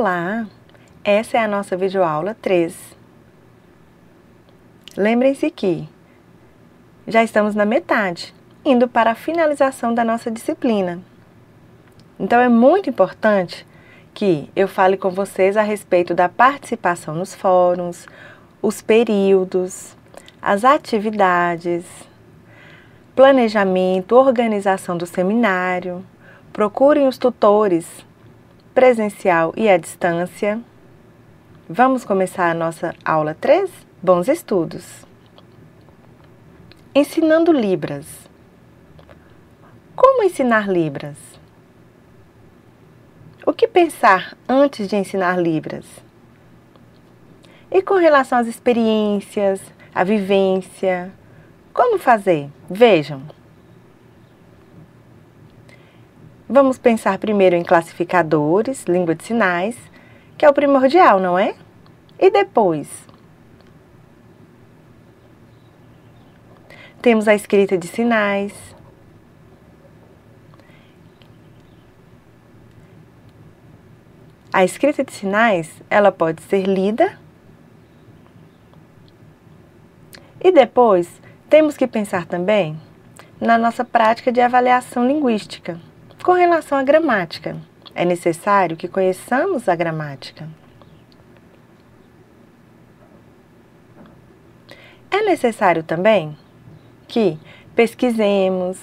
Olá! Essa é a nossa videoaula 3. Lembrem-se que já estamos na metade, indo para a finalização da nossa disciplina. Então é muito importante que eu fale com vocês a respeito da participação nos fóruns, os períodos, as atividades, planejamento, organização do seminário. Procurem os tutores presencial e à distância. Vamos começar a nossa aula 3? Bons estudos! Ensinando Libras. Como ensinar Libras? O que pensar antes de ensinar Libras? E com relação às experiências, à vivência, como fazer? Vejam! Vamos pensar primeiro em classificadores, língua de sinais, que é o primordial, não é? E depois? Temos a escrita de sinais. A escrita de sinais, ela pode ser lida. E depois, temos que pensar também na nossa prática de avaliação linguística. Com relação à gramática, é necessário que conheçamos a gramática. É necessário também que pesquisemos,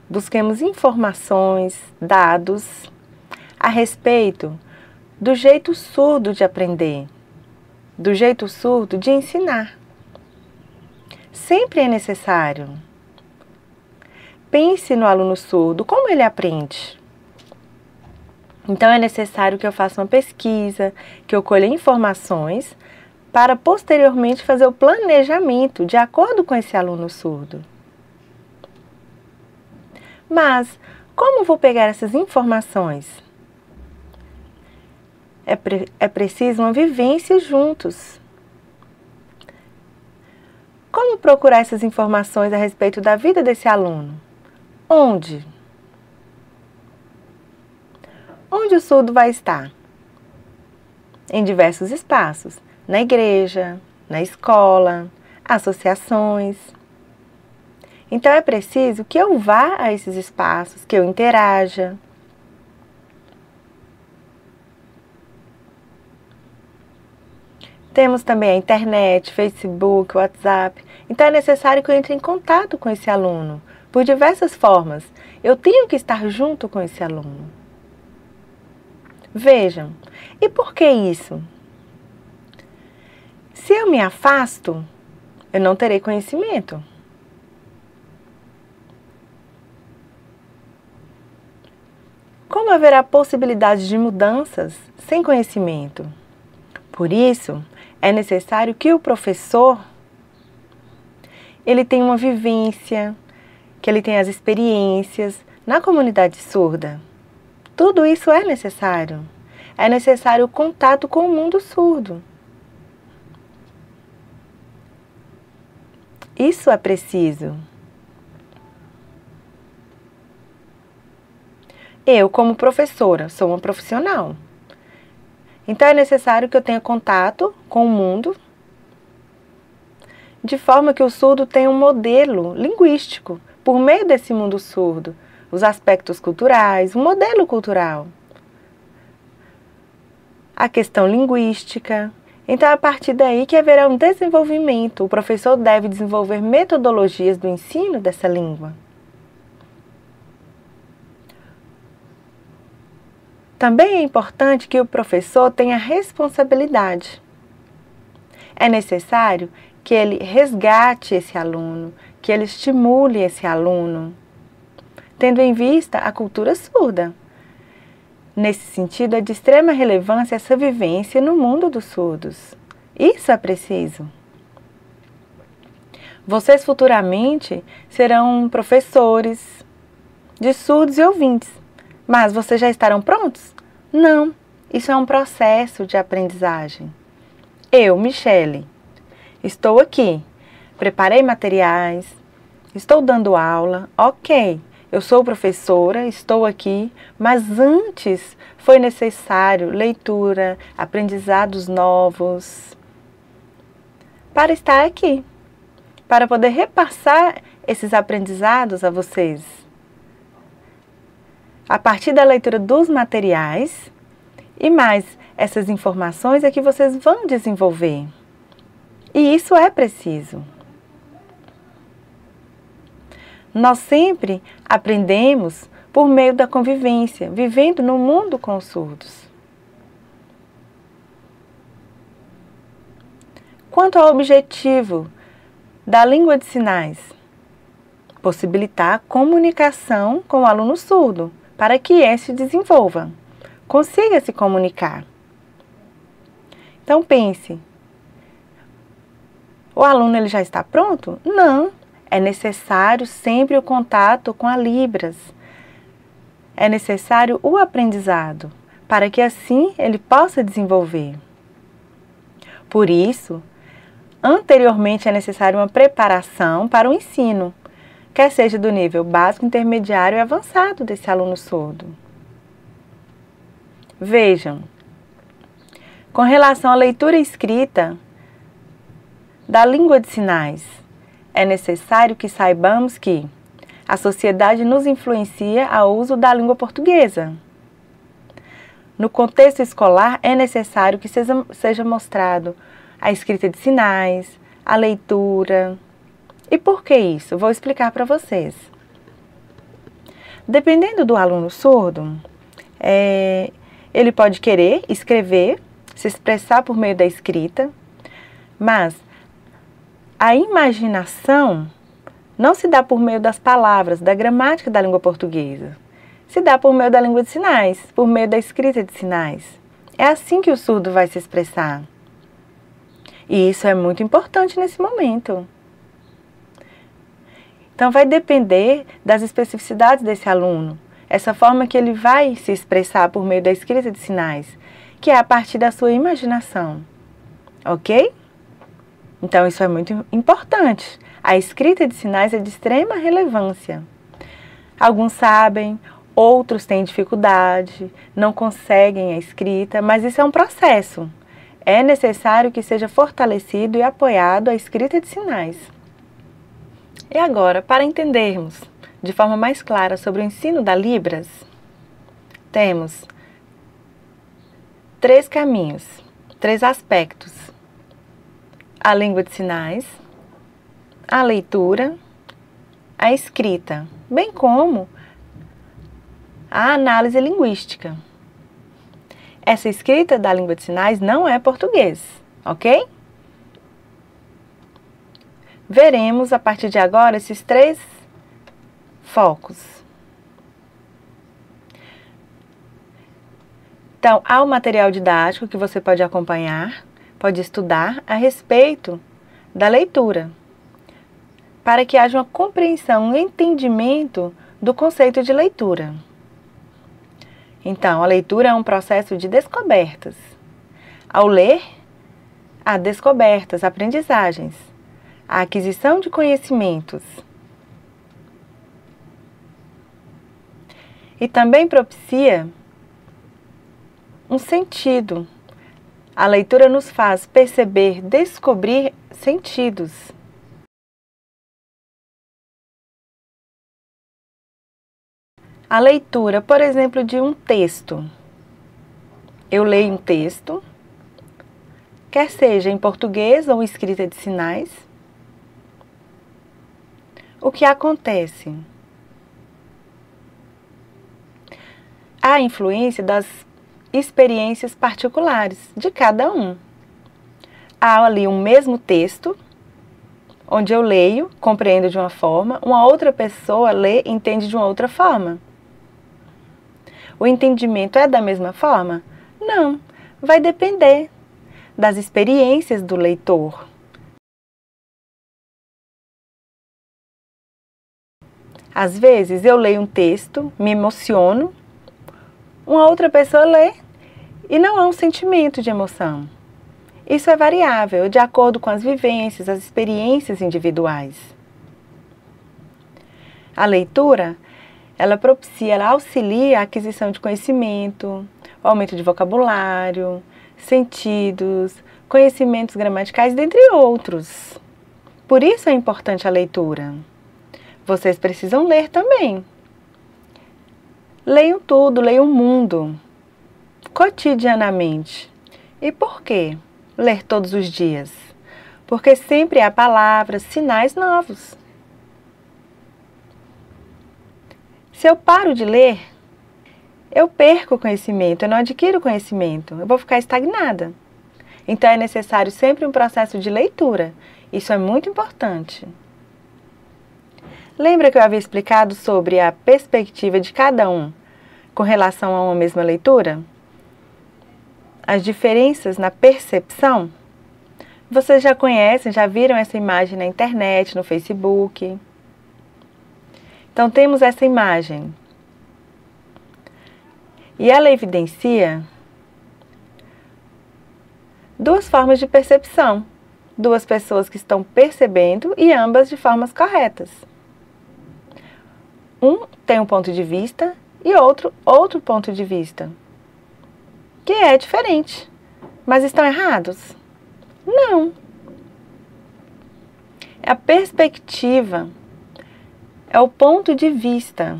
busquemos informações, dados a respeito do jeito surdo de aprender, do jeito surdo de ensinar. Sempre é necessário. Pense no aluno surdo, como ele aprende. Então é necessário que eu faça uma pesquisa, que eu colha informações para posteriormente fazer o planejamento de acordo com esse aluno surdo. Mas como vou pegar essas informações? É preciso uma vivência juntos. Como procurar essas informações a respeito da vida desse aluno? Onde? Onde o surdo vai estar? Em diversos espaços, na igreja, na escola, associações. Então é preciso que eu vá a esses espaços, que eu interaja. Temos também a internet, Facebook, WhatsApp. Então é necessário que eu entre em contato com esse aluno. Por diversas formas, eu tenho que estar junto com esse aluno. Vejam, e por que isso? Se eu me afasto, eu não terei conhecimento. Como haverá possibilidade de mudanças sem conhecimento? Por isso, é necessário que o professor ele tenha uma vivência, que ele tenha as experiências na comunidade surda. Tudo isso é necessário. É necessário o contato com o mundo surdo. Isso é preciso. Eu, como professora, sou uma profissional. Então é necessário que eu tenha contato com o mundo, de forma que o surdo tenha um modelo linguístico, por meio desse mundo surdo, os aspectos culturais, um modelo cultural, a questão linguística. Então, é a partir daí que haverá um desenvolvimento. O professor deve desenvolver metodologias do ensino dessa língua. Também é importante que o professor tenha responsabilidade. É necessário que ele resgate esse aluno, que ele estimule esse aluno, tendo em vista a cultura surda. Nesse sentido, é de extrema relevância essa vivência no mundo dos surdos. Isso é preciso. Vocês futuramente serão professores de surdos e ouvintes, mas vocês já estarão prontos? Não, isso é um processo de aprendizagem. Eu, Michele, estou aqui, preparei materiais, estou dando aula, ok. eu sou professora, estou aqui, mas antes foi necessário leitura, aprendizados novos, para estar aqui, para poder repassar esses aprendizados a vocês. A partir da leitura dos materiais e mais essas informações é que vocês vão desenvolver. E isso é preciso. Nós sempre aprendemos por meio da convivência, vivendo no mundo com os surdos. Quanto ao objetivo da língua de sinais, possibilitar a comunicação com o aluno surdo, para que este desenvolva, consiga se comunicar. Então pense, o aluno ele já está pronto? Não, é necessário sempre o contato com a Libras. É necessário o aprendizado, para que assim ele possa desenvolver. Por isso, anteriormente é necessário uma preparação para o ensino, quer seja do nível básico, intermediário e avançado desse aluno surdo. Vejam, com relação à leitura e escrita da língua de sinais, é necessário que saibamos que a sociedade nos influencia ao uso da língua portuguesa. No contexto escolar, é necessário que seja mostrado a escrita de sinais, a leitura. E por que isso? Vou explicar para vocês. Dependendo do aluno surdo, ele pode querer escrever, se expressar por meio da escrita, mas a imaginação não se dá por meio das palavras, da gramática da língua portuguesa. Se dá por meio da língua de sinais, por meio da escrita de sinais. É assim que o surdo vai se expressar. E isso é muito importante nesse momento. Então vai depender das especificidades desse aluno, essa forma que ele vai se expressar por meio da escrita de sinais, que é a partir da sua imaginação. Ok? Então isso é muito importante. A escrita de sinais é de extrema relevância. Alguns sabem, outros têm dificuldade, não conseguem a escrita, mas isso é um processo. É necessário que seja fortalecido e apoiado a escrita de sinais. E agora, para entendermos de forma mais clara sobre o ensino da Libras, temos 3 caminhos, 3 aspectos: a língua de sinais, a leitura, a escrita, bem como a análise linguística. Essa escrita da língua de sinais não é português, ok? Veremos a partir de agora esses 3 focos. Então, há o material didático que você pode acompanhar, pode estudar a respeito da leitura, para que haja uma compreensão, um entendimento do conceito de leitura. Então, a leitura é um processo de descobertas. Ao ler, há descobertas, aprendizagens, a aquisição de conhecimentos. E também propicia um sentido. A leitura nos faz perceber, descobrir sentidos. A leitura, por exemplo, de um texto. Eu leio um texto, quer seja em português ou escrita de sinais. O que acontece? Há a influência das experiências particulares de cada um. Há ali um mesmo texto, onde eu leio, compreendo de uma forma, uma outra pessoa lê e entende de uma outra forma. O entendimento é da mesma forma? Não, vai depender das experiências do leitor. Às vezes eu leio um texto, me emociono, uma outra pessoa lê e não há um sentimento de emoção. Isso é variável, de acordo com as vivências, as experiências individuais. A leitura ela propicia, ela auxilia a aquisição de conhecimento, o aumento de vocabulário, sentidos, conhecimentos gramaticais, dentre outros. Por isso é importante a leitura. Vocês precisam ler também. Leiam tudo, leiam o mundo, cotidianamente. E por quê ler todos os dias? Porque sempre há palavras, sinais novos. Se eu paro de ler, eu perco o conhecimento, eu não adquiro conhecimento, eu vou ficar estagnada. Então é necessário sempre um processo de leitura. Isso é muito importante. Lembra que eu havia explicado sobre a perspectiva de cada um com relação a uma mesma leitura? As diferenças na percepção? Vocês já conhecem, já viram essa imagem na internet, no Facebook? Então temos essa imagem. E ela evidencia duas formas de percepção. Duas pessoas que estão percebendo e ambas de formas corretas. Um tem um ponto de vista e outro ponto de vista, que é diferente. Mas estão errados? Não. É a perspectiva, é o ponto de vista.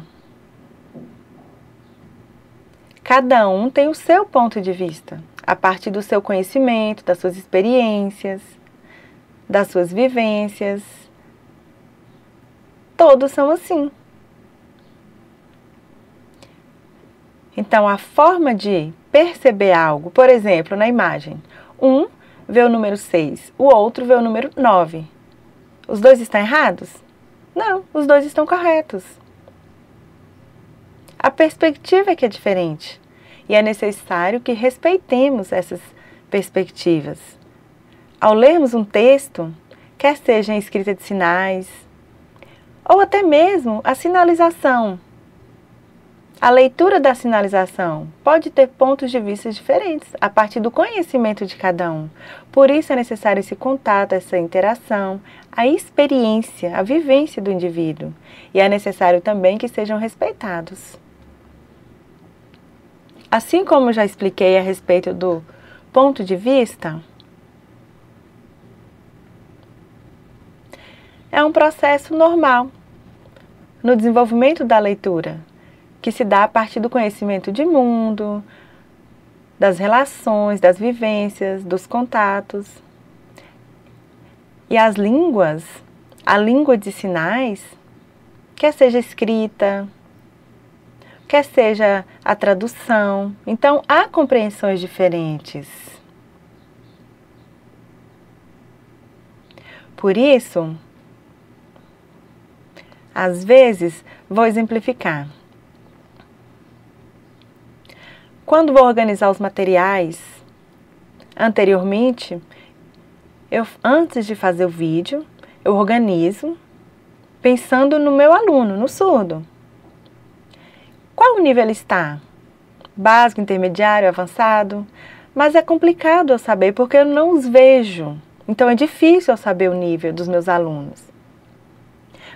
Cada um tem o seu ponto de vista, a partir do seu conhecimento, das suas experiências, das suas vivências. Todos são assim. Então, a forma de perceber algo, por exemplo, na imagem, um vê o número 6, o outro vê o número 9. Os dois estão errados? Não, os dois estão corretos. A perspectiva é que é diferente. E é necessário que respeitemos essas perspectivas. Ao lermos um texto, quer seja em escrita de sinais, ou até mesmo a sinalização, a leitura da sinalização pode ter pontos de vista diferentes a partir do conhecimento de cada um. Por isso é necessário esse contato, essa interação, a experiência, a vivência do indivíduo. E é necessário também que sejam respeitados. Assim como já expliquei a respeito do ponto de vista, é um processo normal no desenvolvimento da leitura, que se dá a partir do conhecimento de mundo, das relações, das vivências, dos contatos. E as línguas, a língua de sinais, quer seja escrita, quer seja a tradução, então há compreensões diferentes. Por isso, às vezes, vou exemplificar. Quando vou organizar os materiais, anteriormente, antes de fazer o vídeo, eu organizo pensando no meu aluno, no surdo. Qual nível ele está? Básico, intermediário, avançado? Mas é complicado eu saber porque eu não os vejo. Então é difícil eu saber o nível dos meus alunos.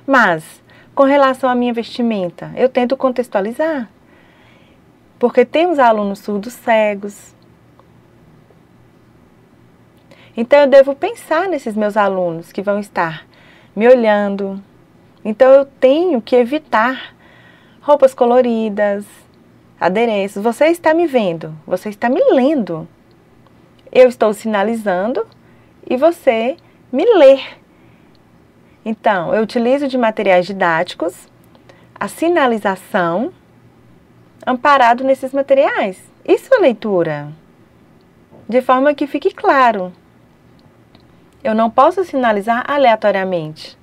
Mas, com relação à minha vestimenta, eu tento contextualizar. Porque temos alunos surdos cegos. Então eu devo pensar nesses meus alunos que vão estar me olhando. Então eu tenho que evitar roupas coloridas, adereços. Você está me vendo, você está me lendo. Eu estou sinalizando e você me lê. Então, eu utilizo de materiais didáticos a sinalização amparado nesses materiais. Isso é leitura. De forma que fique claro. Eu não posso sinalizar aleatoriamente.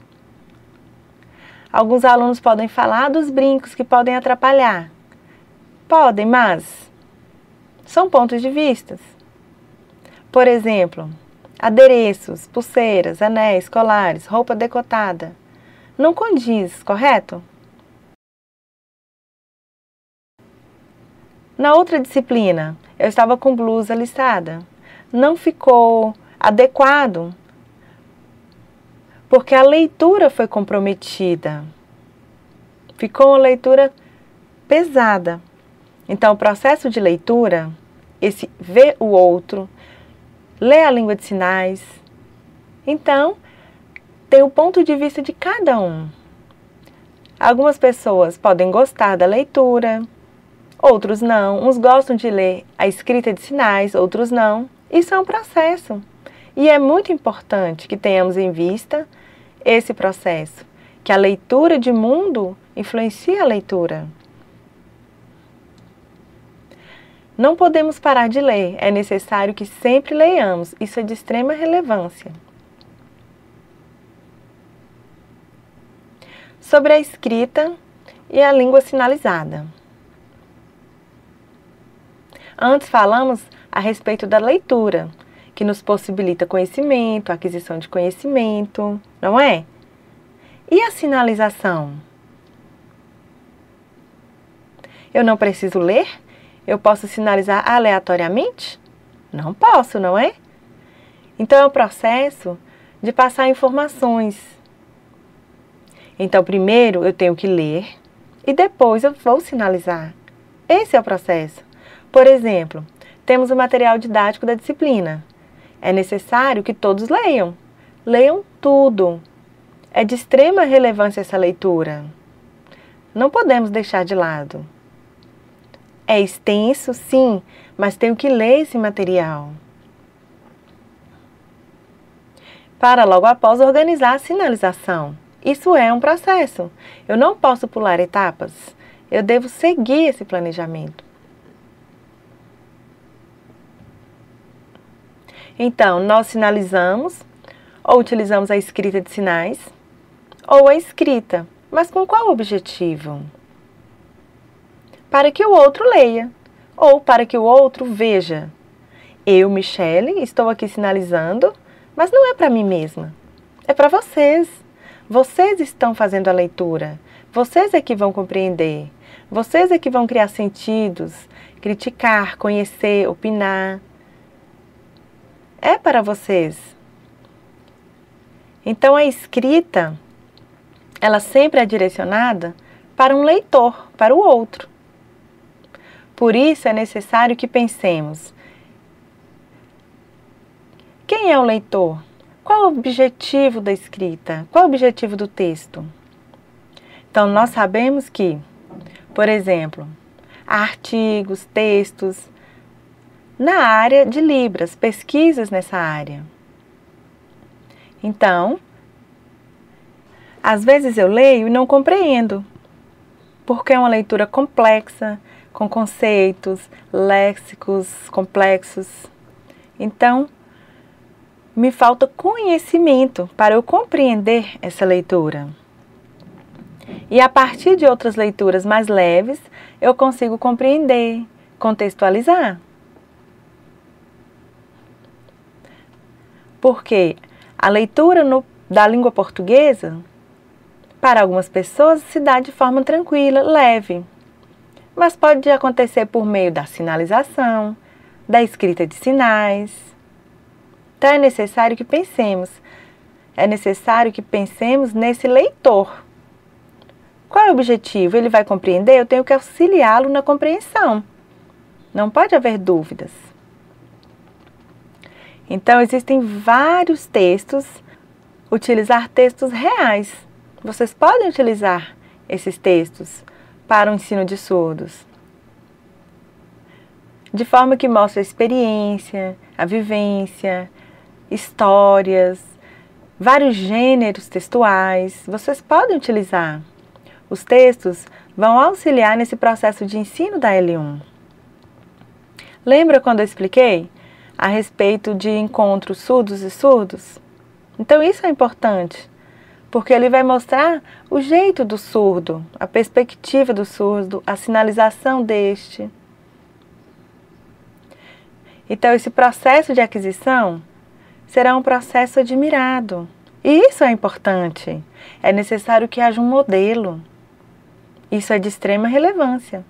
Alguns alunos podem falar dos brincos que podem atrapalhar. Podem, mas são pontos de vista. Por exemplo, adereços, pulseiras, anéis, colares, roupa decotada. Não condiz, correto? Na outra disciplina, eu estava com blusa listrada. Não ficou adequado, porque a leitura foi comprometida. Ficou uma leitura pesada. Então, o processo de leitura, esse ver o outro, ler a língua de sinais, então, tem o ponto de vista de cada um. Algumas pessoas podem gostar da leitura, outros não. Uns gostam de ler a escrita de sinais, outros não. Isso é um processo. E é muito importante que tenhamos em vista esse processo, que a leitura de mundo influencia a leitura. Não podemos parar de ler, é necessário que sempre leiamos, isso é de extrema relevância. Sobre a escrita e a língua sinalizada. Antes falamos a respeito da leitura, que nos possibilita conhecimento, aquisição de conhecimento, não é? E a sinalização? Eu não preciso ler? Eu posso sinalizar aleatoriamente? Não posso, não é? Então é o processo de passar informações. Então primeiro eu tenho que ler e depois eu vou sinalizar. Esse é o processo. Por exemplo, temos o material didático da disciplina. É necessário que todos leiam. Leiam tudo. É de extrema relevância essa leitura. Não podemos deixar de lado. É extenso, sim, mas tenho que ler esse material. Para logo após organizar a sinalização. Isso é um processo. Eu não posso pular etapas. Eu devo seguir esse planejamento. Então, nós sinalizamos ou utilizamos a escrita de sinais ou a escrita, mas com qual objetivo? Para que o outro leia ou para que o outro veja. Eu, Michele, estou aqui sinalizando, mas não é para mim mesma. É para vocês. Vocês estão fazendo a leitura. Vocês é que vão compreender. Vocês é que vão criar sentidos, criticar, conhecer, opinar. É para vocês. Então a escrita, ela sempre é direcionada para um leitor, para o outro. Por isso é necessário que pensemos: quem é o leitor? Qual o objetivo da escrita? Qual o objetivo do texto? Então nós sabemos que, por exemplo, há artigos, textos na área de Libras, pesquisas nessa área. Então, às vezes eu leio e não compreendo, porque é uma leitura complexa, com conceitos, léxicos complexos. Então, me falta conhecimento para eu compreender essa leitura. E a partir de outras leituras mais leves, eu consigo compreender, contextualizar. Porque a leitura da língua portuguesa, para algumas pessoas, se dá de forma tranquila, leve. Mas pode acontecer por meio da sinalização, da escrita de sinais. Então é necessário que pensemos. É necessário que pensemos nesse leitor. Qual é o objetivo? Ele vai compreender? Eu tenho que auxiliá-lo na compreensão. Não pode haver dúvidas. Então existem vários textos. Utilizar textos reais. Vocês podem utilizar esses textos para o ensino de surdos, de forma que mostre a experiência, a vivência, histórias, vários gêneros textuais. Vocês podem utilizar. Os textos vão auxiliar nesse processo de ensino da L1. Lembra quando eu expliquei a respeito de encontros surdos e surdos? Então isso é importante, porque ele vai mostrar o jeito do surdo, a perspectiva do surdo, a sinalização deste. Então esse processo de aquisição será um processo admirado. E isso é importante. É necessário que haja um modelo. Isso é de extrema relevância.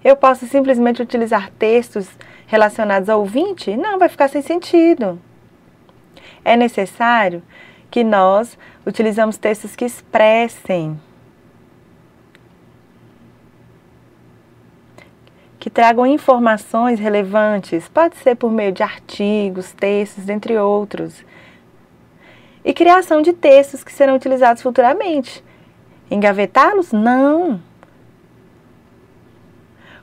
Eu posso simplesmente utilizar textos relacionados ao ouvinte? Não, vai ficar sem sentido. É necessário que nós utilizamos textos que expressem, que tragam informações relevantes, pode ser por meio de artigos, textos, entre outros. E criação de textos que serão utilizados futuramente. Engavetá-los? Não.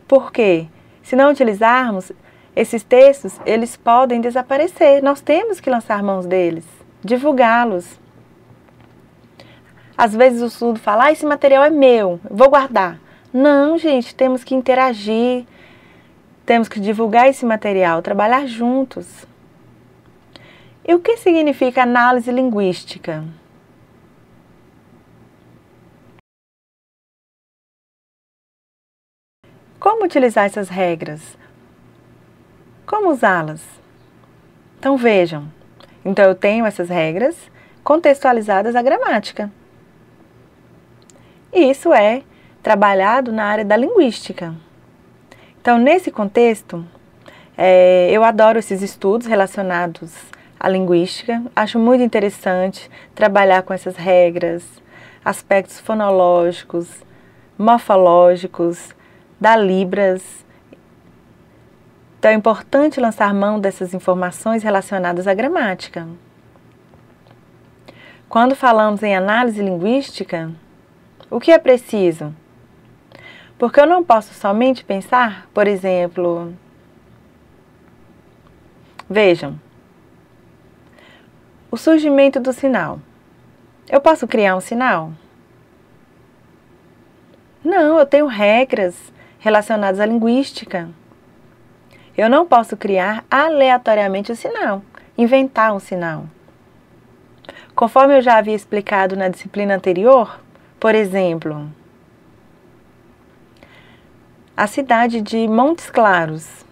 Por quê? Se não utilizarmos esses textos, eles podem desaparecer. Nós temos que lançar mãos deles, divulgá-los. Às vezes o surdo fala, esse material é meu, vou guardar. Não, gente, temos que interagir, temos que divulgar esse material, trabalhar juntos. E o que significa análise linguística? Como utilizar essas regras? Como usá-las? Então vejam, então eu tenho essas regras contextualizadas à gramática. E isso é trabalhado na área da linguística. Então, nesse contexto, eu adoro esses estudos relacionados à linguística. Acho muito interessante trabalhar com essas regras, aspectos fonológicos, morfológicos, da Libras. Então, é importante lançar mão dessas informações relacionadas à gramática. Quando falamos em análise linguística, o que é preciso? Porque eu não posso somente pensar, por exemplo, vejam, o surgimento do sinal. Eu posso criar um sinal? Não, eu tenho regras relacionadas à linguística. Eu não posso criar aleatoriamente o sinal, inventar um sinal. Conforme eu já havia explicado na disciplina anterior, por exemplo, a cidade de Montes Claros.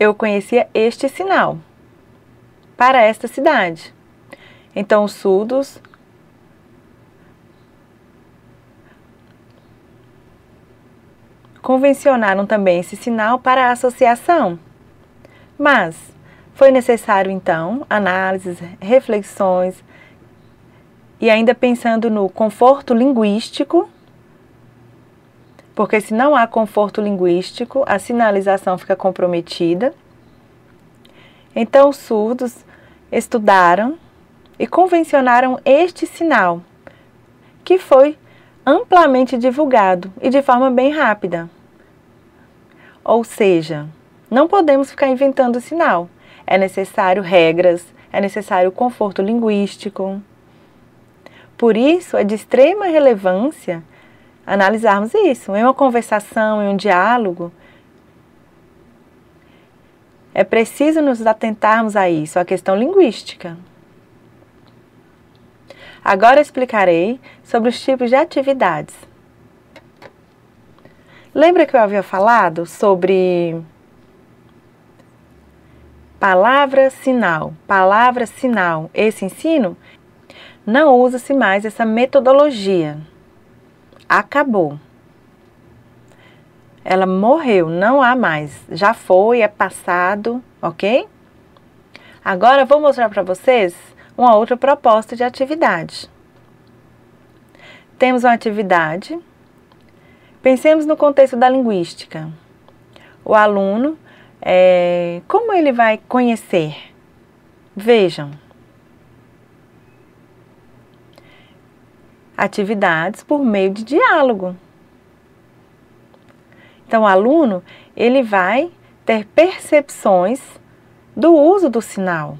Eu conhecia este sinal para esta cidade. Então, os surdos convencionaram também esse sinal para a associação. Mas foi necessário, então, análises, reflexões e ainda pensando no conforto linguístico, porque se não há conforto linguístico, a sinalização fica comprometida. Então, os surdos estudaram e convencionaram este sinal, que foi amplamente divulgado e de forma bem rápida. Ou seja, não podemos ficar inventando sinal. É necessário regras, é necessário conforto linguístico. Por isso, é de extrema relevância analisarmos isso. Em uma conversação, em um diálogo, é preciso nos atentarmos a isso, a questão linguística. Agora explicarei sobre os tipos de atividades. Lembra que eu havia falado sobre palavra-sinal? Palavra-sinal. Esse ensino não usa-se mais essa metodologia. Acabou. Ela morreu, não há mais. Já foi, é passado, ok? Agora vou mostrar para vocês uma outra proposta de atividade. Temos uma atividade. Pensemos no contexto da linguística. O aluno, como ele vai conhecer? Vejam. Atividades por meio de diálogo. Então, o aluno, ele vai ter percepções do uso do sinal.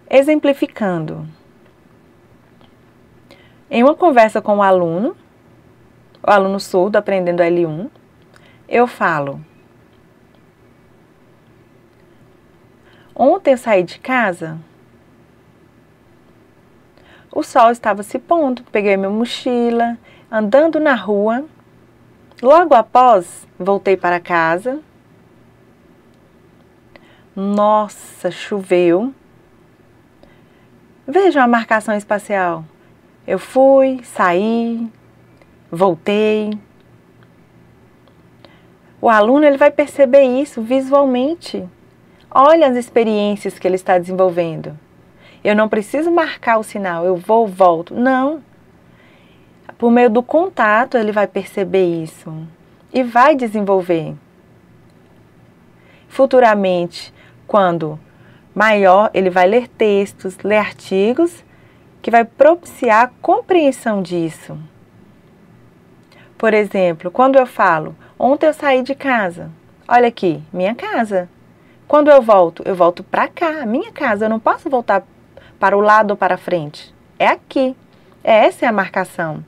Exemplificando. Em uma conversa com o aluno surdo aprendendo L1, eu falo: ontem eu saí de casa, o sol estava se pondo, peguei minha mochila, andando na rua, logo após voltei para casa, nossa, choveu. Vejam a marcação espacial. Eu fui, saí, voltei. O aluno ele vai perceber isso visualmente. Olha as experiências que ele está desenvolvendo. Eu não preciso marcar o sinal, eu vou, volto. Não. Por meio do contato, ele vai perceber isso e vai desenvolver. Futuramente, quando maior, ele vai ler textos, ler artigos, que vai propiciar a compreensão disso. Por exemplo, quando eu falo, ontem eu saí de casa. Olha aqui, minha casa. Quando eu volto para cá, minha casa. Eu não posso voltar para o lado ou para frente. É aqui. Essa é a marcação.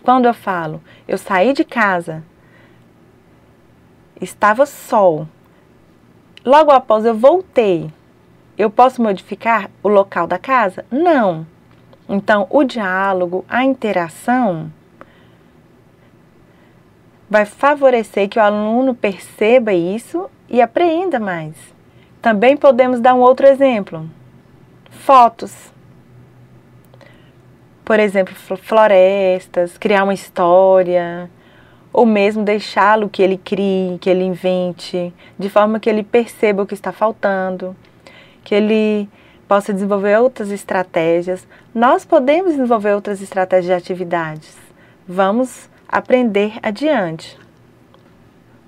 Quando eu falo, eu saí de casa, estava sol. Logo após eu voltei, eu posso modificar o local da casa? Não. Então, o diálogo, a interação vai favorecer que o aluno perceba isso e apreenda mais. Também podemos dar um outro exemplo. Fotos. Por exemplo, florestas, criar uma história, ou mesmo deixá-lo que ele crie, que ele invente, de forma que ele perceba o que está faltando, que ele possa desenvolver outras estratégias. Nós podemos desenvolver outras estratégias de atividades. Vamos aprender adiante.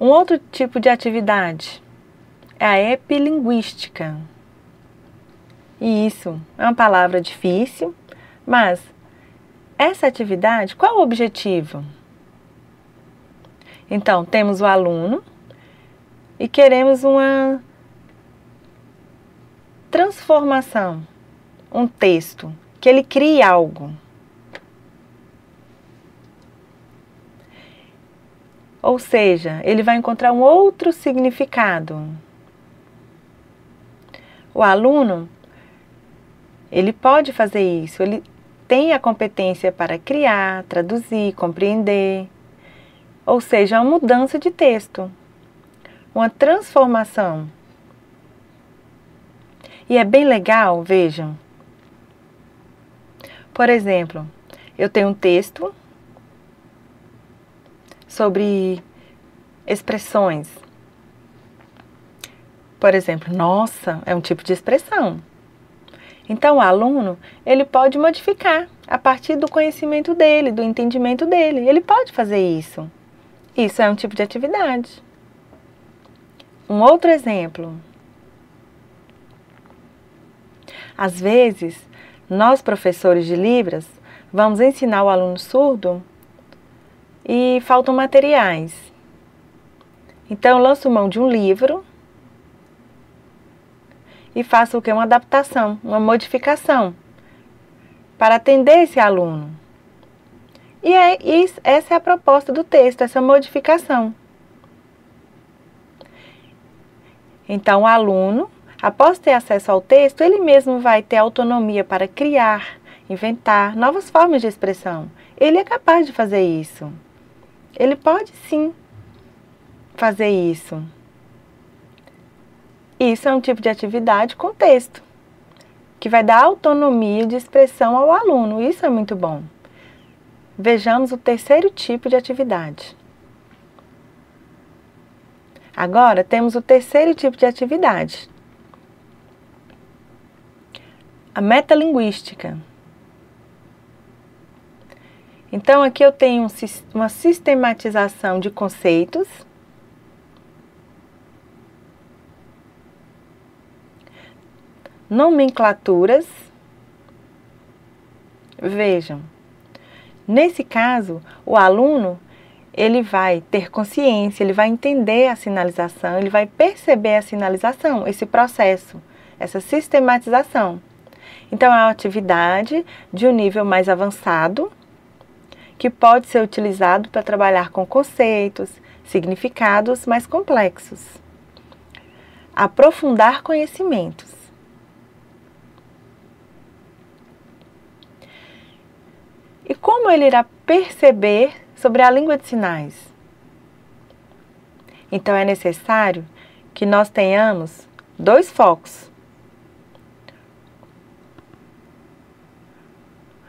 Um outro tipo de atividade é a epilinguística. E isso é uma palavra difícil, mas essa atividade, qual o objetivo? Então, temos o aluno e queremos uma transformação, um texto, que ele crie algo. Ou seja, ele vai encontrar um outro significado. O aluno, ele pode fazer isso, ele tem a competência para criar, traduzir, compreender. Ou seja, uma mudança de texto, uma transformação. E é bem legal, vejam. Por exemplo, eu tenho um texto sobre expressões. Por exemplo, nossa, é um tipo de expressão. Então, o aluno, ele pode modificar a partir do conhecimento dele, do entendimento dele. Ele pode fazer isso. Isso é um tipo de atividade. Um outro exemplo. Às vezes, nós professores de Libras vamos ensinar o aluno surdo e faltam materiais. Então, eu lanço mão de um livro e faço o quê? Uma adaptação, uma modificação para atender esse aluno. E essa é a proposta do texto, essa modificação. Então, o aluno, após ter acesso ao texto, ele mesmo vai ter autonomia para criar, inventar novas formas de expressão. Ele é capaz de fazer isso. Ele pode sim fazer isso. Isso é um tipo de atividade com texto, que vai dar autonomia de expressão ao aluno. Isso é muito bom. Vejamos o terceiro tipo de atividade. Agora temos o terceiro tipo de atividade. A metalinguística. Então, aqui eu tenho uma sistematização de conceitos, nomenclaturas. Vejam, nesse caso, o aluno, ele vai ter consciência, ele vai entender a sinalização, ele vai perceber a sinalização, esse processo, essa sistematização. Então, é uma atividade de um nível mais avançado, que pode ser utilizado para trabalhar com conceitos, significados mais complexos. Aprofundar conhecimentos. E como ele irá perceber sobre a língua de sinais? Então, é necessário que nós tenhamos dois focos.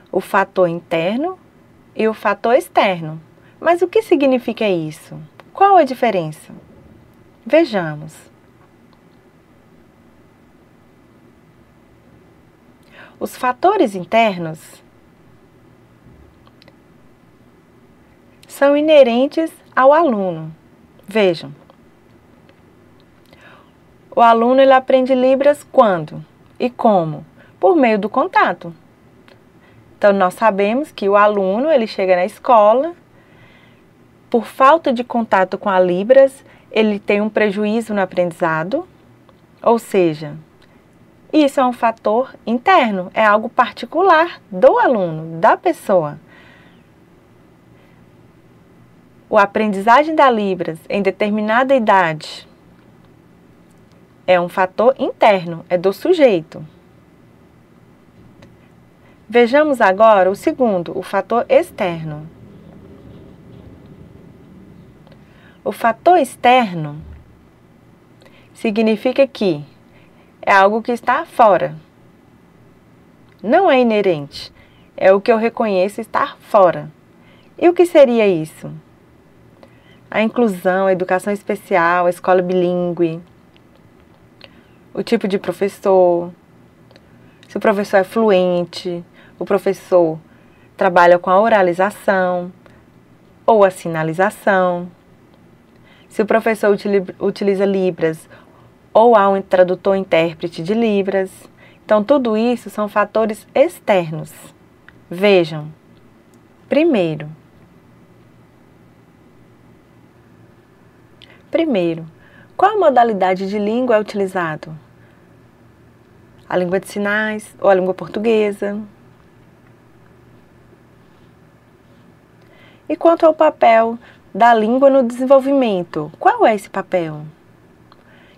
O fator interno e o fator externo. Mas o que significa isso? Qual a diferença? Vejamos. Os fatores internos são inerentes ao aluno. Vejam, o aluno ele aprende Libras quando e como? Por meio do contato. Então, nós sabemos que o aluno ele chega na escola, por falta de contato com a Libras, ele tem um prejuízo no aprendizado, ou seja, isso é um fator interno, é algo particular do aluno, da pessoa. A aprendizagem da Libras em determinada idade é um fator interno, é do sujeito. Vejamos agora o segundo, o fator externo. O fator externo significa que é algo que está fora. Não é inerente. É o que eu reconheço estar fora. E o que seria isso? A inclusão, a educação especial, a escola bilíngue, o tipo de professor, se o professor é fluente, o professor trabalha com a oralização ou a sinalização, se o professor utiliza Libras ou há um tradutor-intérprete de Libras. Então, tudo isso são fatores externos. Vejam, primeiro, qual modalidade de língua é utilizado? A língua de sinais ou a língua portuguesa? E quanto ao papel da língua no desenvolvimento, qual é esse papel?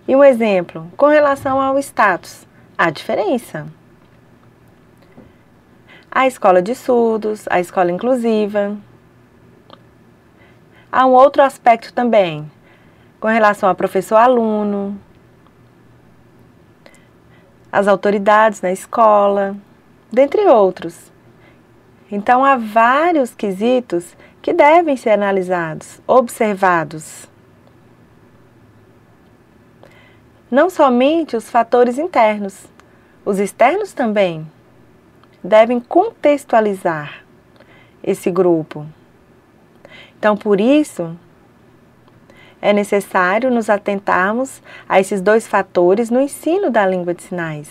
E um exemplo, com relação ao status, há diferença. A escola de surdos, a escola inclusiva. Há um outro aspecto também, com relação a professor-aluno, as autoridades na escola, dentre outros. Então, há vários quesitos que devem ser analisados, observados. Não somente os fatores internos, os externos também devem contextualizar esse grupo. Então, por isso, é necessário nos atentarmos a esses dois fatores no ensino da língua de sinais.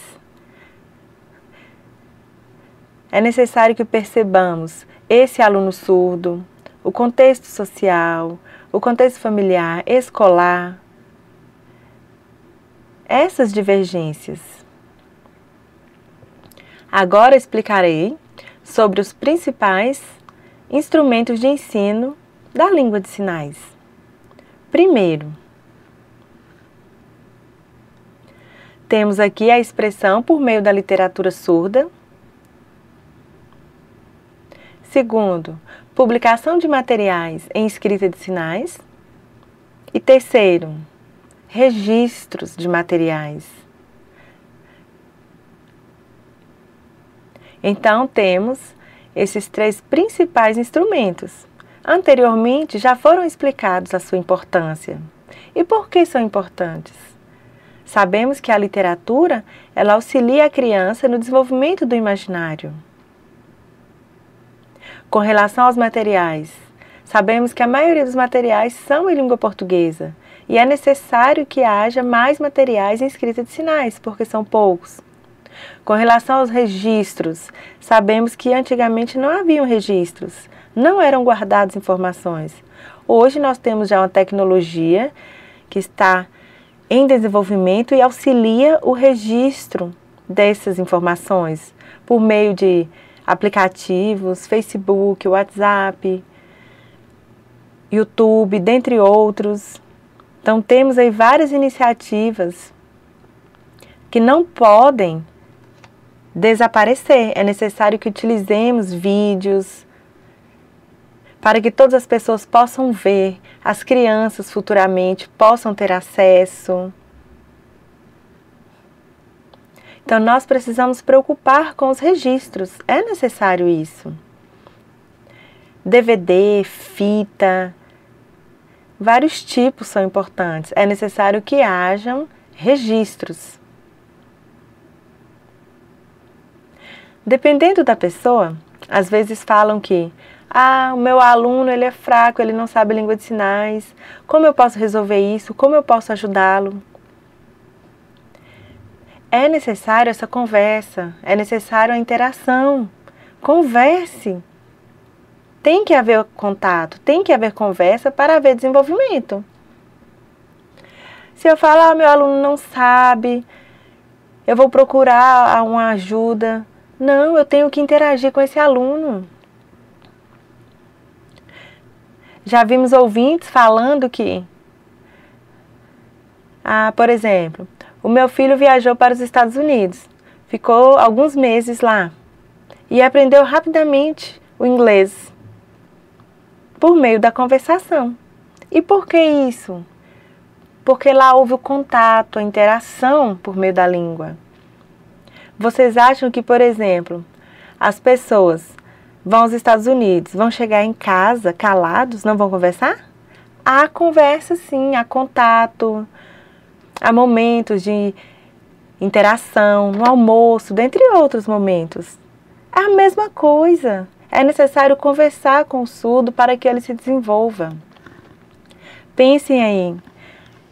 É necessário que percebamos esse aluno surdo, o contexto social, o contexto familiar, escolar, essas divergências. Agora explicarei sobre os principais instrumentos de ensino da língua de sinais. Primeiro, temos aqui a expressão por meio da literatura surda. Segundo, publicação de materiais em escrita de sinais. E terceiro, registros de materiais. Então, temos esses três principais instrumentos. Anteriormente, já foram explicados a sua importância. E por que são importantes? Sabemos que a literatura, ela auxilia a criança no desenvolvimento do imaginário. Com relação aos materiais, sabemos que a maioria dos materiais são em língua portuguesa e é necessário que haja mais materiais em escrita de sinais, porque são poucos. Com relação aos registros, sabemos que antigamente não haviam registros, não eram guardadas informações. Hoje nós temos já uma tecnologia que está em desenvolvimento e auxilia o registro dessas informações por meio de aplicativos, Facebook, WhatsApp, YouTube, dentre outros. Então temos aí várias iniciativas que não podem desaparecer. É necessário que utilizemos vídeos para que todas as pessoas possam ver, as crianças futuramente possam ter acesso. Então, nós precisamos preocupar com os registros, é necessário isso. DVD, fita, vários tipos são importantes, é necessário que hajam registros. Dependendo da pessoa, às vezes falam que o meu aluno ele é fraco, ele não sabe língua de sinais, como eu posso resolver isso, como eu posso ajudá-lo? É necessário essa conversa, é necessário a interação, converse. Tem que haver contato, tem que haver conversa para haver desenvolvimento. Se eu falar, meu aluno não sabe, eu vou procurar uma ajuda. Não, eu tenho que interagir com esse aluno. Já vimos ouvintes falando que, por exemplo, o meu filho viajou para os Estados Unidos, ficou alguns meses lá e aprendeu rapidamente o inglês por meio da conversação. E por que isso? Porque lá houve o contato, a interação por meio da língua. Vocês acham que, por exemplo, as pessoas vão aos Estados Unidos, vão chegar em casa calados, não vão conversar? Há conversa sim, há contato, há momentos de interação, no almoço, dentre outros momentos. É a mesma coisa. É necessário conversar com o surdo para que ele se desenvolva. Pensem aí,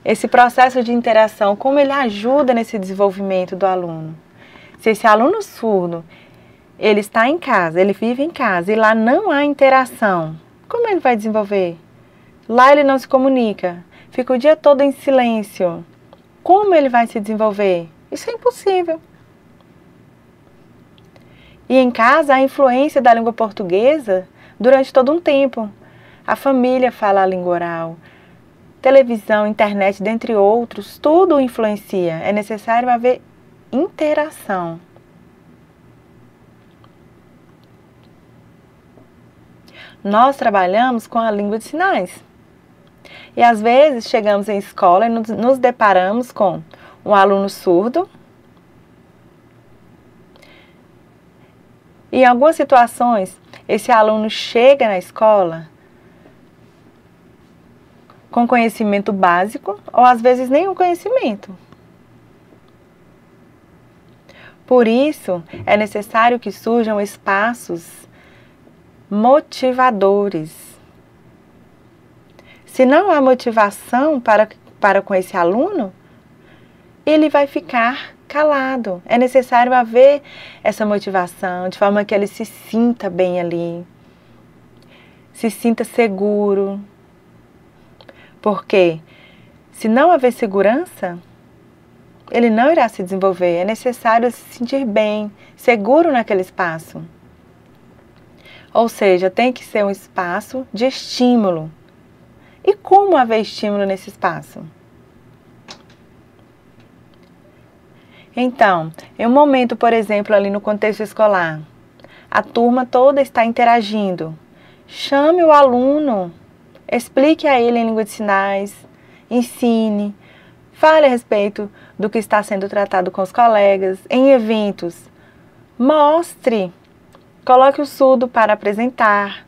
esse processo de interação, como ele ajuda nesse desenvolvimento do aluno. Se esse aluno surdo, ele está em casa, ele vive em casa e lá não há interação, como ele vai desenvolver? Lá ele não se comunica, fica o dia todo em silêncio. Como ele vai se desenvolver? Isso é impossível. E em casa, a influência da língua portuguesa durante todo um tempo. A família fala a língua oral, televisão, internet, dentre outros, tudo influencia. É necessário haver interação. Nós trabalhamos com a língua de sinais. E às vezes chegamos em escola e nos deparamos com um aluno surdo. E em algumas situações, esse aluno chega na escola com conhecimento básico ou às vezes nenhum conhecimento. Por isso, é necessário que surjam espaços motivadores. Se não há motivação para com esse aluno, ele vai ficar calado. É necessário haver essa motivação, de forma que ele se sinta bem ali, se sinta seguro. Porque se não haver segurança, ele não irá se desenvolver. É necessário se sentir bem, seguro naquele espaço. Ou seja, tem que ser um espaço de estímulo. E como haver estímulo nesse espaço? Então, em um momento, por exemplo, ali no contexto escolar, a turma toda está interagindo. Chame o aluno, explique a ele em língua de sinais, ensine, fale a respeito do que está sendo tratado com os colegas, em eventos. Mostre, coloque o surdo para apresentar,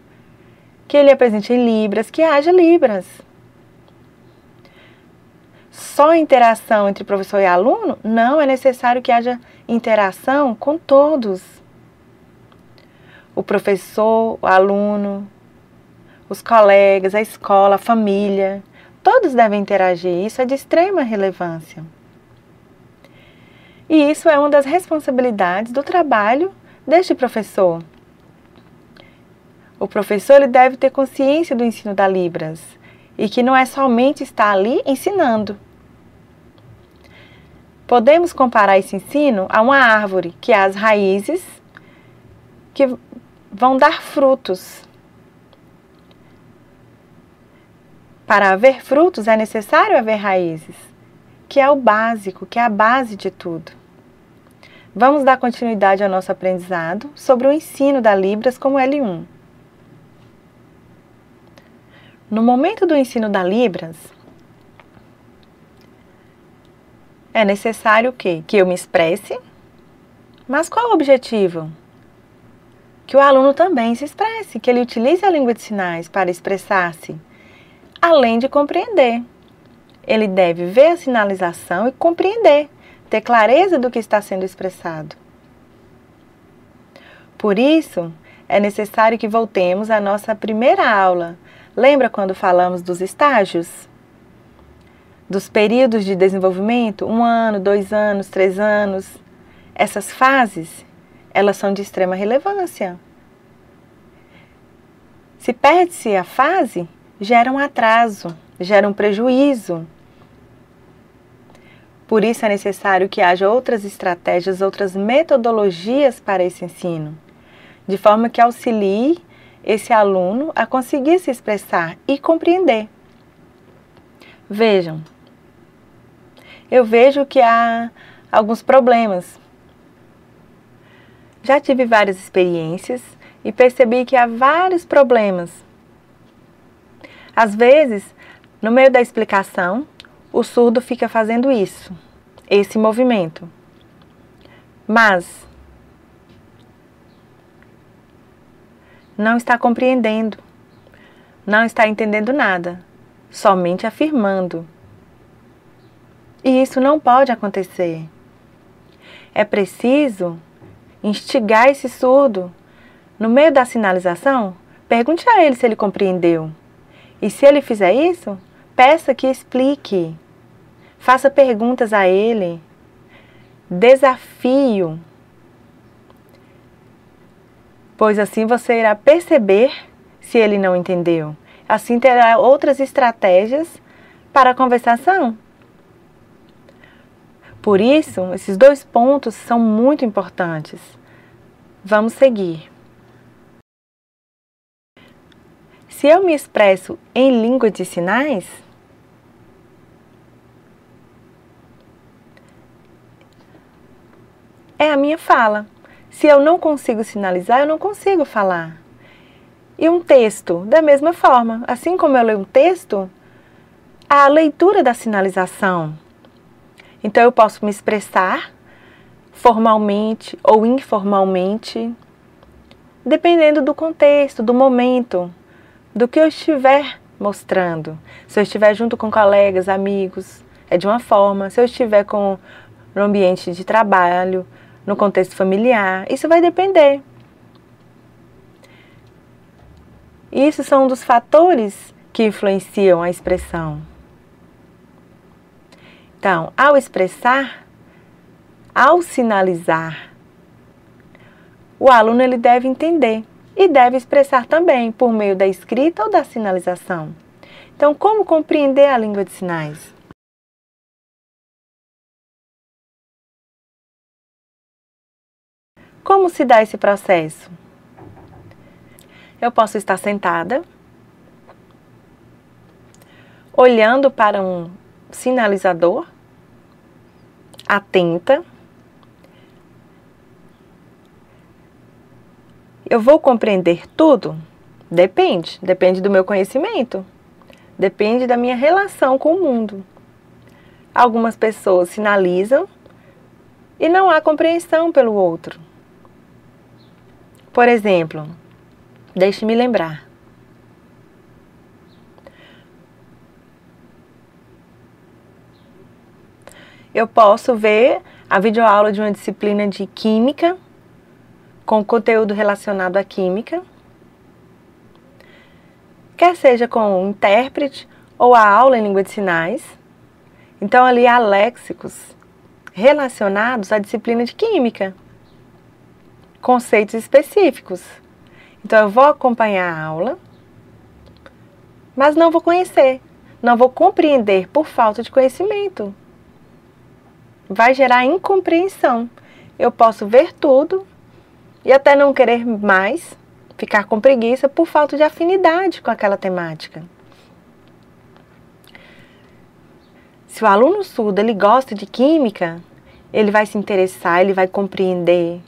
que ele apresente em Libras, que haja Libras. Só interação entre professor e aluno? Não, é necessário que haja interação com todos. O professor, o aluno, os colegas, a escola, a família, todos devem interagir. Isso é de extrema relevância. E isso é uma das responsabilidades do trabalho deste professor. O professor ele deve ter consciência do ensino da Libras e que não é somente estar ali ensinando. Podemos comparar esse ensino a uma árvore que há as raízes que vão dar frutos. Para haver frutos é necessário haver raízes, que é o básico, que é a base de tudo. Vamos dar continuidade ao nosso aprendizado sobre o ensino da Libras como L1. No momento do ensino da Libras, é necessário o quê? Que eu me expresse, mas qual o objetivo? Que o aluno também se expresse, que ele utilize a língua de sinais para expressar-se, além de compreender. Ele deve ver a sinalização e compreender, ter clareza do que está sendo expressado. Por isso, é necessário que voltemos à nossa primeira aula. Lembra quando falamos dos estágios? Dos períodos de desenvolvimento? 1 ano, 2 anos, 3 anos. Essas fases, elas são de extrema relevância. Se perde-se a fase, gera um atraso, gera um prejuízo. Por isso é necessário que haja outras estratégias, outras metodologias para esse ensino, de forma que auxilie esse aluno a conseguir se expressar e compreender. Vejam, eu vejo que há alguns problemas. Já tive várias experiências e percebi que há vários problemas. Às vezes, no meio da explicação, o surdo fica fazendo isso, esse movimento. Mas não está compreendendo, não está entendendo nada, somente afirmando. E isso não pode acontecer. É preciso instigar esse surdo. No meio da sinalização, pergunte a ele se ele compreendeu. E se ele fizer isso, peça que explique. Faça perguntas a ele. Desafio. Pois assim você irá perceber se ele não entendeu. Assim terá outras estratégias para a conversação. Por isso, esses 2 pontos são muito importantes. Vamos seguir. Se eu me expresso em língua de sinais, é a minha fala. Se eu não consigo sinalizar, eu não consigo falar. E um texto, da mesma forma. Assim como eu leio um texto, há a leitura da sinalização. Então eu posso me expressar formalmente ou informalmente, dependendo do contexto, do momento, do que eu estiver mostrando. Se eu estiver junto com colegas, amigos, é de uma forma. Se eu estiver no ambiente de trabalho, no contexto familiar, isso vai depender. Isso são um dos fatores que influenciam a expressão. Então, ao expressar, ao sinalizar, o aluno ele deve entender e deve expressar também por meio da escrita ou da sinalização. Então, como compreender a língua de sinais? Como se dá esse processo? Eu posso estar sentada, olhando para um sinalizador, atenta. Eu vou compreender tudo? Depende do meu conhecimento, depende da minha relação com o mundo. Algumas pessoas sinalizam e não há compreensão pelo outro. Por exemplo, deixe-me lembrar. Eu posso ver a videoaula de uma disciplina de química, com conteúdo relacionado à química, quer seja com um intérprete ou a aula em língua de sinais. Então ali há léxicos relacionados à disciplina de química, conceitos específicos. Então eu vou acompanhar a aula, mas não vou conhecer, não vou compreender por falta de conhecimento. Vai gerar incompreensão. Eu posso ver tudo e até não querer mais, ficar com preguiça por falta de afinidade com aquela temática. Se o aluno surdo ele gosta de química, ele vai se interessar, ele vai compreender.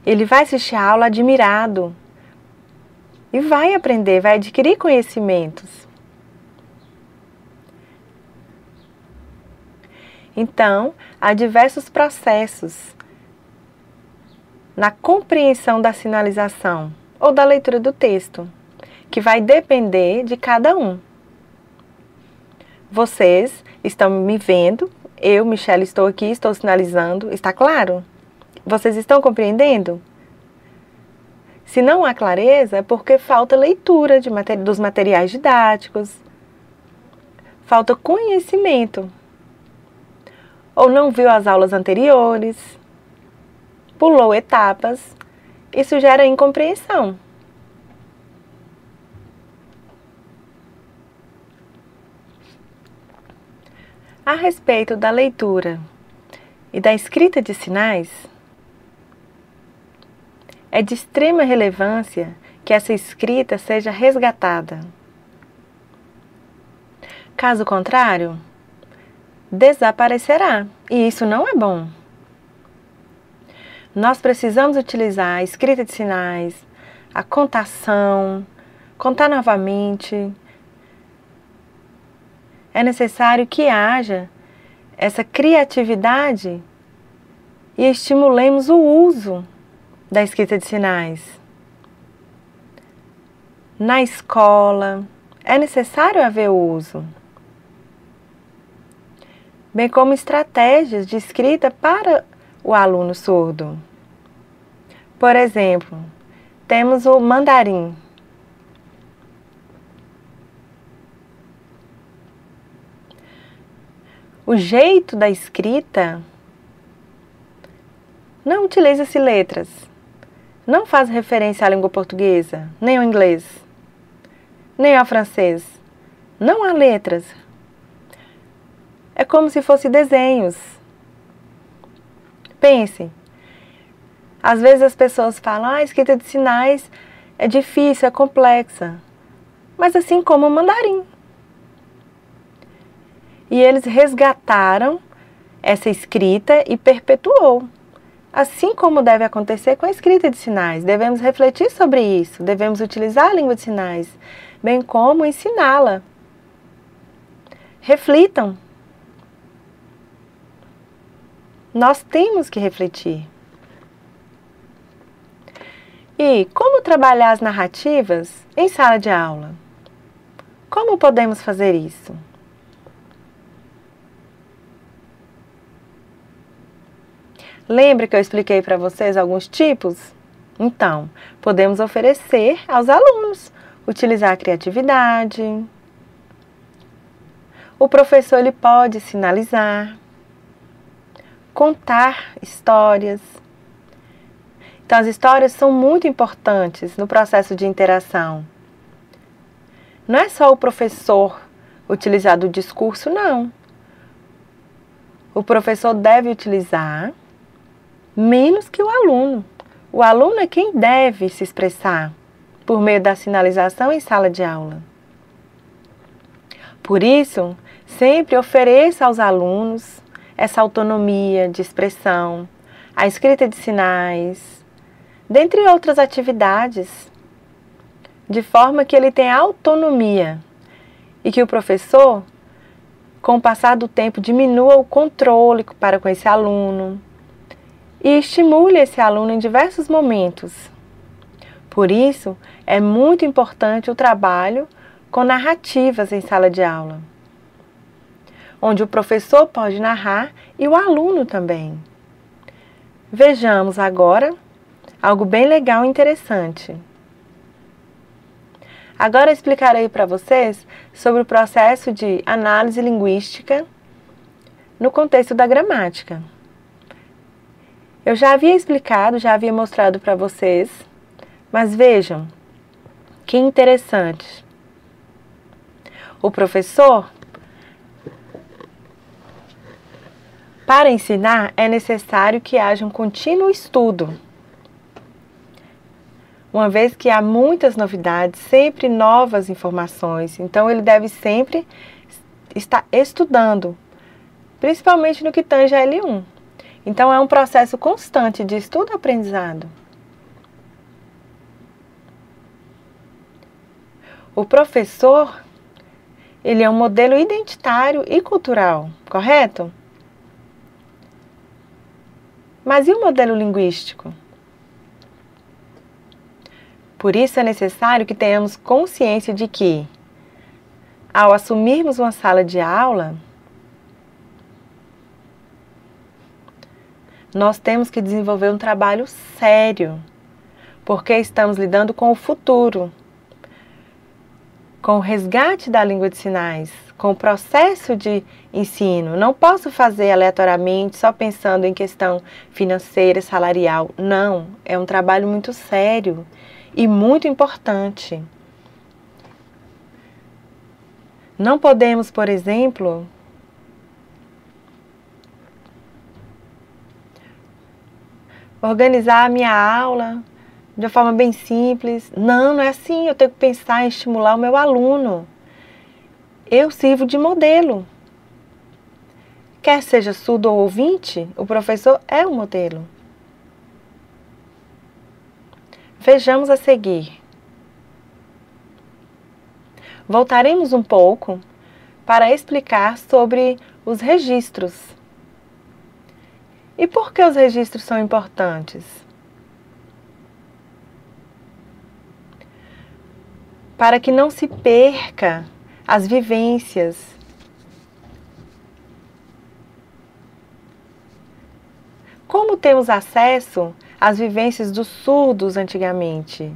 Ele vai assistir a aula admirado e vai aprender, vai adquirir conhecimentos. Então, há diversos processos na compreensão da sinalização ou da leitura do texto, que vai depender de cada um. Vocês estão me vendo, eu, Michelle, estou aqui, estou sinalizando, está claro? Vocês estão compreendendo? Se não há clareza, é porque falta leitura dos materiais didáticos, falta conhecimento, ou não viu as aulas anteriores, pulou etapas. Isso gera incompreensão. A respeito da leitura e da escrita de sinais, é de extrema relevância que essa escrita seja resgatada. Caso contrário, desaparecerá, e isso não é bom. Nós precisamos utilizar a escrita de sinais, a contação, contar novamente. É necessário que haja essa criatividade e estimulemos o uso da escrita de sinais. Na escola, é necessário haver o uso, bem como estratégias de escrita para o aluno surdo. Por exemplo, temos o mandarim. O jeito da escrita não utiliza-se letras, não faz referência à língua portuguesa, nem ao inglês, nem ao francês. Não há letras. É como se fossem desenhos. Pense, às vezes as pessoas falam, a escrita de sinais é difícil, é complexa, mas assim como o mandarim. E eles resgataram essa escrita e perpetuou. Assim como deve acontecer com a escrita de sinais. Devemos refletir sobre isso, devemos utilizar a língua de sinais, bem como ensiná-la. Reflitam. Nós temos que refletir. E como trabalhar as narrativas em sala de aula? Como podemos fazer isso? Lembra que eu expliquei para vocês alguns tipos? Então, podemos oferecer aos alunos, utilizar a criatividade. O professor ele pode sinalizar, contar histórias. Então, as histórias são muito importantes no processo de interação. Não é só o professor utilizar do discurso, não. O professor deve utilizar menos que o aluno. O aluno é quem deve se expressar por meio da sinalização em sala de aula. Por isso, sempre ofereça aos alunos essa autonomia de expressão, a escrita de sinais, dentre outras atividades, de forma que ele tenha autonomia e que o professor, com o passar do tempo, diminua o controle para com esse aluno e estimule esse aluno em diversos momentos. Por isso, é muito importante o trabalho com narrativas em sala de aula, onde o professor pode narrar e o aluno também. Vejamos agora algo bem legal e interessante. Agora explicarei para vocês sobre o processo de análise linguística no contexto da gramática. Eu já havia explicado, já havia mostrado para vocês, mas vejam, que interessante. O professor, para ensinar, é necessário que haja um contínuo estudo. Uma vez que há muitas novidades, sempre novas informações, então ele deve sempre estar estudando, principalmente no que tange a L1. Então, é um processo constante de estudo e aprendizado. O professor, ele é um modelo identitário e cultural, correto? Mas e o modelo linguístico? Por isso é necessário que tenhamos consciência de que, ao assumirmos uma sala de aula, nós temos que desenvolver um trabalho sério, porque estamos lidando com o futuro, com o resgate da língua de sinais, com o processo de ensino. Não posso fazer aleatoriamente, só pensando em questão financeira, salarial. Não, é um trabalho muito sério e muito importante. Não podemos, por exemplo, organizar a minha aula de uma forma bem simples. Não, não é assim. Eu tenho que pensar em estimular o meu aluno. Eu sirvo de modelo. Quer seja surdo ou ouvinte, o professor é o modelo. Vejamos a seguir. Voltaremos um pouco para explicar sobre os registros. E por que os registros são importantes? Para que não se perca as vivências. Como temos acesso às vivências dos surdos antigamente?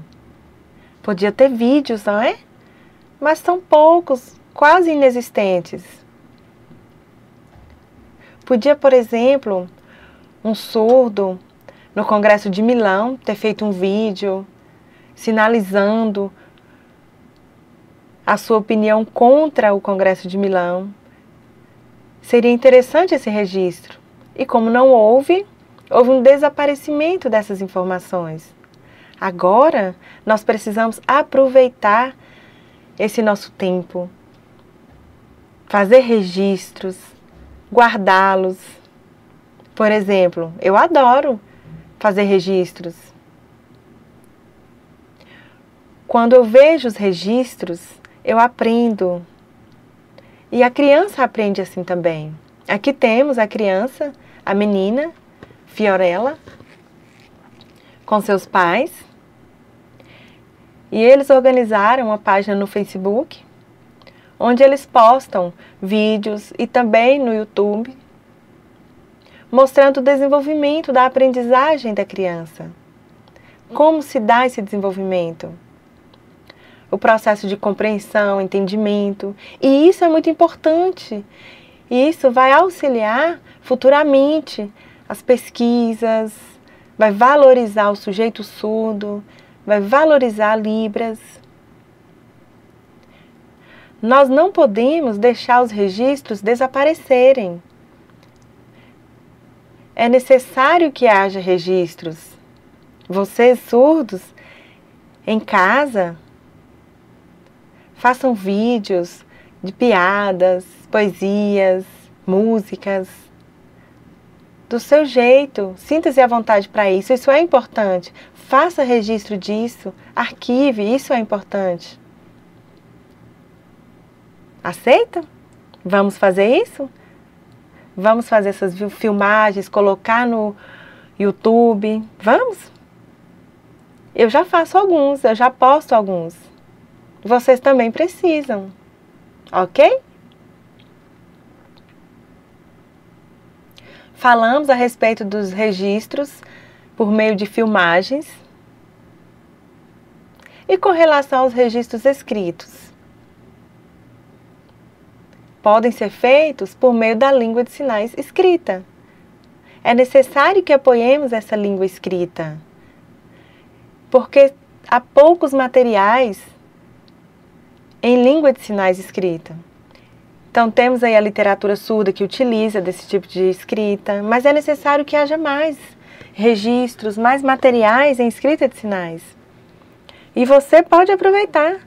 Podia ter vídeos, não é? Mas são poucos, quase inexistentes. Podia, por exemplo, um surdo no Congresso de Milão ter feito um vídeo sinalizando a sua opinião contra o Congresso de Milão. Seria interessante esse registro. E como não houve um desaparecimento dessas informações. Agora, nós precisamos aproveitar esse nosso tempo, fazer registros, guardá-los. Por exemplo, eu adoro fazer registros. Quando eu vejo os registros, eu aprendo. E a criança aprende assim também. Aqui temos a criança, a menina, Fiorella, com seus pais. E eles organizaram uma página no Facebook, onde eles postam vídeos e também no YouTube, mostrando o desenvolvimento da aprendizagem da criança. Como se dá esse desenvolvimento? O processo de compreensão, entendimento. E isso é muito importante. E isso vai auxiliar futuramente as pesquisas, vai valorizar o sujeito surdo, vai valorizar Libras. Nós não podemos deixar os registros desaparecerem. É necessário que haja registros. Vocês surdos, em casa, façam vídeos de piadas, poesias, músicas, do seu jeito. Sinta-se à vontade para isso. Isso é importante. Faça registro disso, arquive, isso é importante. Aceita? Vamos fazer isso? Vamos fazer essas filmagens, colocar no YouTube? Vamos? Eu já faço alguns, eu já posto alguns. Vocês também precisam, ok? Falamos a respeito dos registros por meio de filmagens. E com relação aos registros escritos? Podem ser feitos por meio da língua de sinais escrita. É necessário que apoiemos essa língua escrita, porque há poucos materiais em língua de sinais escrita. Então temos aí a literatura surda que utiliza desse tipo de escrita, mas é necessário que haja mais registros, mais materiais em escrita de sinais. E você pode aproveitar.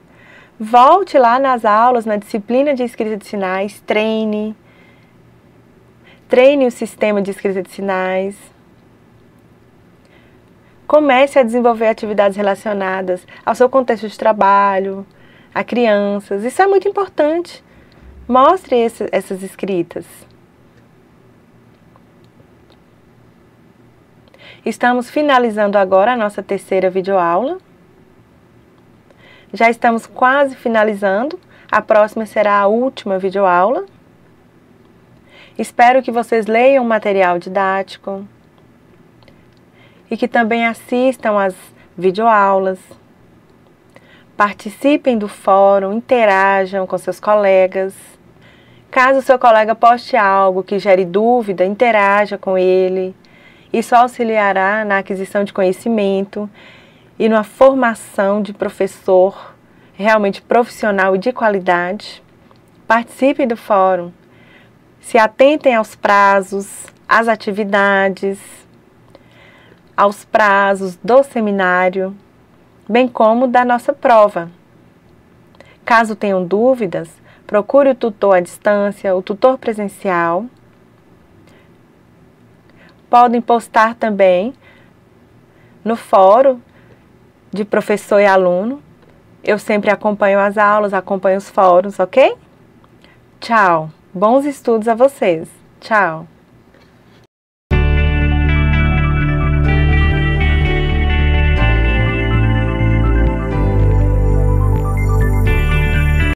Volte lá nas aulas, na disciplina de escrita de sinais, treine o sistema de escrita de sinais. Comece a desenvolver atividades relacionadas ao seu contexto de trabalho, a crianças. Isso é muito importante. Mostre essas escritas. Estamos finalizando agora a nossa terceira videoaula. Já estamos quase finalizando. A próxima será a última videoaula. Espero que vocês leiam o material didático e que também assistam às videoaulas. Participem do fórum, interajam com seus colegas. Caso o seu colega poste algo que gere dúvida, interaja com ele. Isso auxiliará na aquisição de conhecimento e na formação de professor realmente profissional e de qualidade. Participem do fórum. Se atentem aos prazos, às atividades, aos prazos do seminário, bem como da nossa prova. Caso tenham dúvidas, procure o tutor à distância, o tutor presencial. Podem postar também no fórum de professor e aluno. Eu sempre acompanho as aulas, acompanho os fóruns, ok? Tchau! Bons estudos a vocês! Tchau!